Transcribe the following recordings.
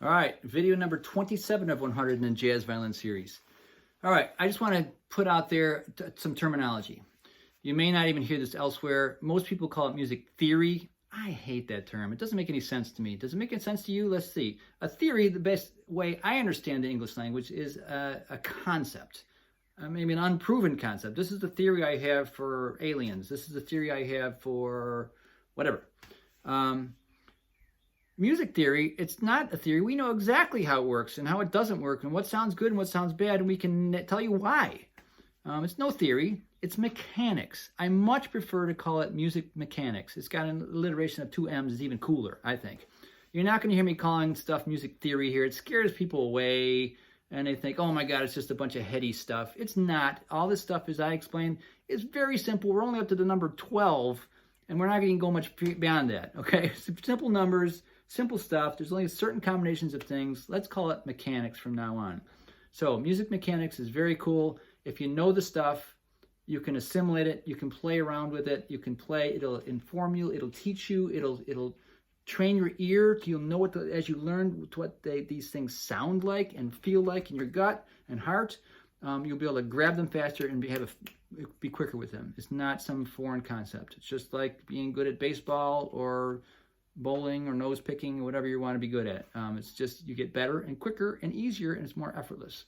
All right, video number 27 of 100 in the Jazz Violin series. All right, I just want to put out there some terminology. You may not even hear this elsewhere. Most people call it music theory. I hate that term. It doesn't make any sense to me. Does it make any sense to you? Let's see. A theory, the best way I understand the English language, is a concept. Maybe an unproven concept. This is the theory I have for aliens. This is the theory I have for whatever. Music theory, it's not a theory. We know exactly how it works and how it doesn't work and what sounds good and what sounds bad, and we can tell you why. It's no theory. It's mechanics. I much prefer to call it music mechanics. It's got an alliteration of two M's. It's even cooler, I think. You're not going to hear me calling stuff music theory here. It scares people away, and they think, oh my God, it's just a bunch of heady stuff. It's not. All this stuff, as I explained, is very simple. We're only up to the number 12, and we're not going to go much beyond that, okay? Simple numbers, simple stuff. There's only certain combinations of things. Let's call it mechanics from now on. So music mechanics is very cool. If you know the stuff, you can assimilate it, you can play around with it, you can play, it'll inform you, it'll teach you, it'll train your ear, you'll know what, as you learn what these things sound like and feel like in your gut and heart, you'll be able to grab them faster and be quicker with them. It's not some foreign concept. It's just like being good at baseball or bowling or nose picking or whatever you want to be good at. It's just you get better and quicker and easier, and it's more effortless.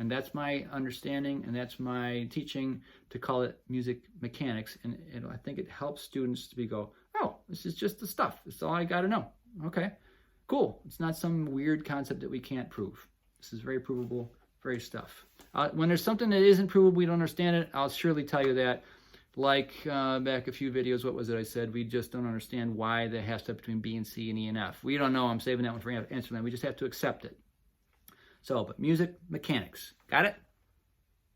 And that's my understanding, and that's my teaching, to call it music mechanics. And I think it helps students to go, oh, this is just the stuff. That's all I got to know. Okay, cool. It's not some weird concept that we can't prove. This is very provable, very stuff. When there's something that isn't provable, we don't understand it, I'll surely tell you that. Like back a few videos, what was it I said? We just don't understand why the half step between B and C and E and F. We don't know. I'm saving that one for answering that. We just have to accept it. So, but music mechanics. Got it?